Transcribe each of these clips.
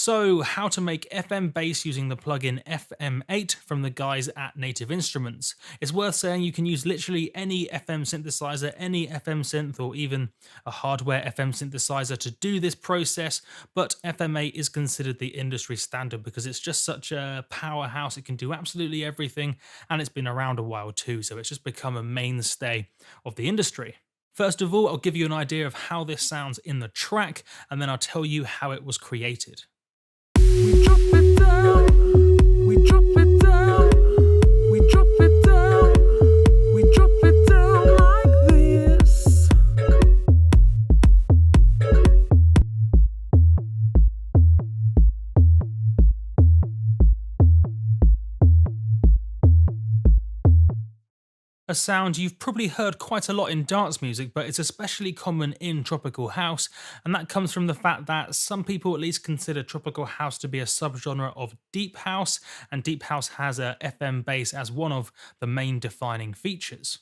So, how to make FM bass using the plugin FM8 from the guys at Native Instruments. It's worth saying you can use literally any FM synthesizer, any FM synth, or even a hardware FM synthesizer to do this process, but FM8 is considered the industry standard because it's just such a powerhouse. It can do absolutely everything, and it's been around a while too, so it's just become a mainstay of the industry. First of all, I'll give you an idea of how this sounds in the track, and then I'll tell you how it was created. We drop it down, we drop it down, we drop it down, we drop it down like this. A sound you've probably heard quite a lot in dance music, but it's especially common in tropical house, and that comes from the fact that some people at least consider tropical house to be a subgenre of deep house, and deep house has a FM bass as one of the main defining features.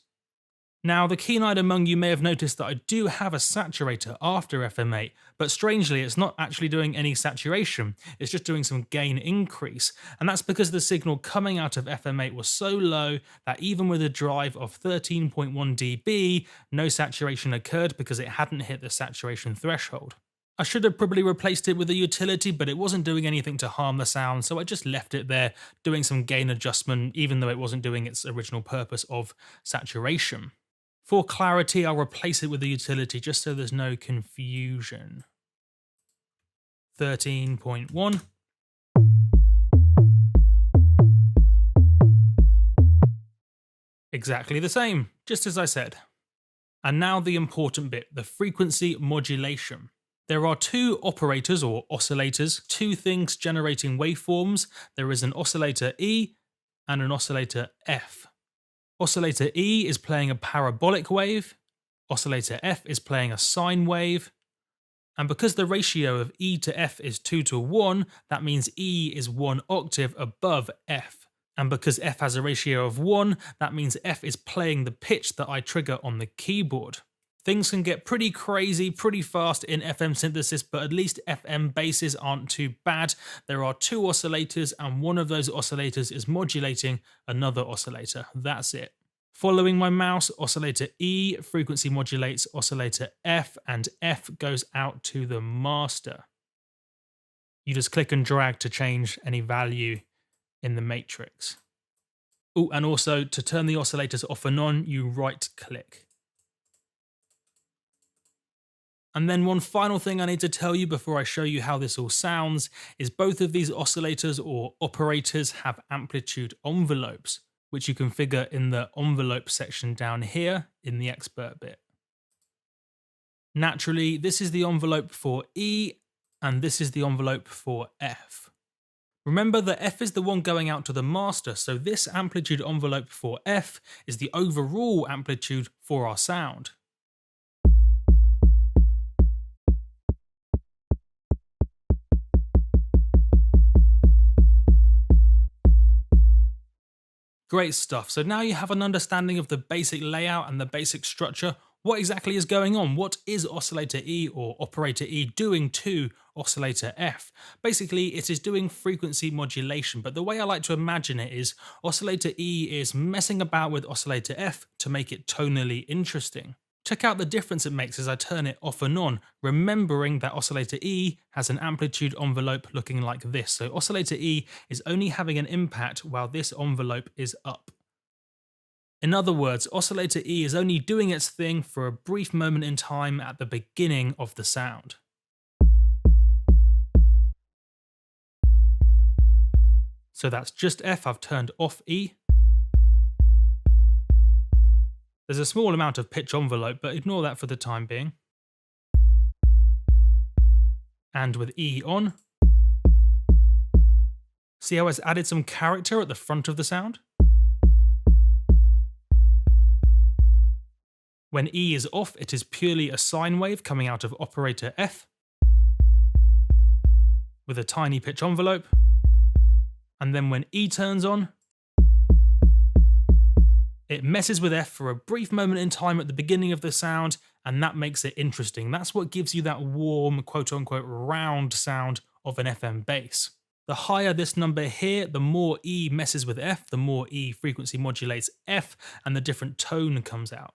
Now, the keen-eyed among you may have noticed that I do have a saturator after FM8, but strangely it's not actually doing any saturation, it's just doing some gain increase, and that's because the signal coming out of FM8 was so low that even with a drive of 13.1 dB, no saturation occurred because it hadn't hit the saturation threshold. I should have probably replaced it with a utility, but it wasn't doing anything to harm the sound, so I just left it there, doing some gain adjustment, even though it wasn't doing its original purpose of saturation. For clarity, I'll replace it with a utility just so there's no confusion. 13.1. Exactly the same, just as I said. And now the important bit, the frequency modulation. There are two operators or oscillators, two things generating waveforms. There is an oscillator E and an oscillator F. Oscillator E is playing a parabolic wave, oscillator F is playing a sine wave, and because the ratio of E to F is 2:1, that means E is 1 octave above F. And because F has a ratio of 1, that means F is playing the pitch that I trigger on the keyboard. Things can get pretty crazy, pretty fast in FM synthesis, but at least FM basses aren't too bad. There are two oscillators, and one of those oscillators is modulating another oscillator. That's it. Following my mouse, oscillator E frequency modulates oscillator F, and F goes out to the master. You just click and drag to change any value in the matrix. Oh, and also to turn the oscillators off and on, you right click. And then one final thing I need to tell you before I show you how this all sounds is both of these oscillators or operators have amplitude envelopes, which you configure in the envelope section down here in the expert bit. Naturally, this is the envelope for E and this is the envelope for F. Remember that F is the one going out to the master, so this amplitude envelope for F is the overall amplitude for our sound. Great stuff. So now you have an understanding of the basic layout and the basic structure. What exactly is going on? What is oscillator E or operator E doing to oscillator F? Basically, it is doing frequency modulation, but the way I like to imagine it is oscillator E is messing about with oscillator F to make it tonally interesting. Check out the difference it makes as I turn it off and on, remembering that oscillator E has an amplitude envelope looking like this. So oscillator E is only having an impact while this envelope is up. In other words, oscillator E is only doing its thing for a brief moment in time at the beginning of the sound. So that's just F, I've turned off E. There's a small amount of pitch envelope, but ignore that for the time being. And with E on, see how it's added some character at the front of the sound? When E is off, it is purely a sine wave coming out of operator F with a tiny pitch envelope. And then when E turns on, it messes with F for a brief moment in time at the beginning of the sound, and that makes it interesting. That's what gives you that warm, quote-unquote, round sound of an FM bass. The higher this number here, the more E messes with F, the more E frequency modulates F, and the different tone comes out.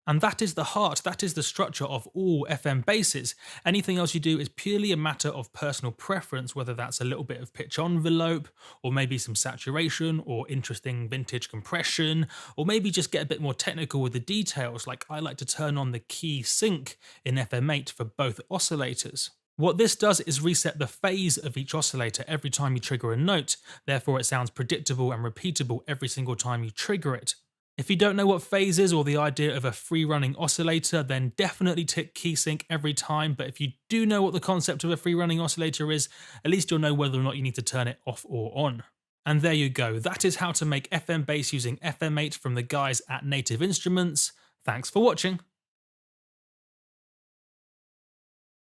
And that is the heart, that is the structure of all FM basses. Anything else you do is purely a matter of personal preference, whether that's a little bit of pitch envelope, or maybe some saturation, or interesting vintage compression, or maybe just get a bit more technical with the details, like I like to turn on the key sync in FM8 for both oscillators. What this does is reset the phase of each oscillator every time you trigger a note, therefore it sounds predictable and repeatable every single time you trigger it. If you don't know what phase is or the idea of a free-running oscillator, then definitely tick key sync every time, but if you do know what the concept of a free-running oscillator is, at least you'll know whether or not you need to turn it off or on. And there you go, that is how to make FM bass using FM8 from the guys at Native Instruments. Thanks for watching.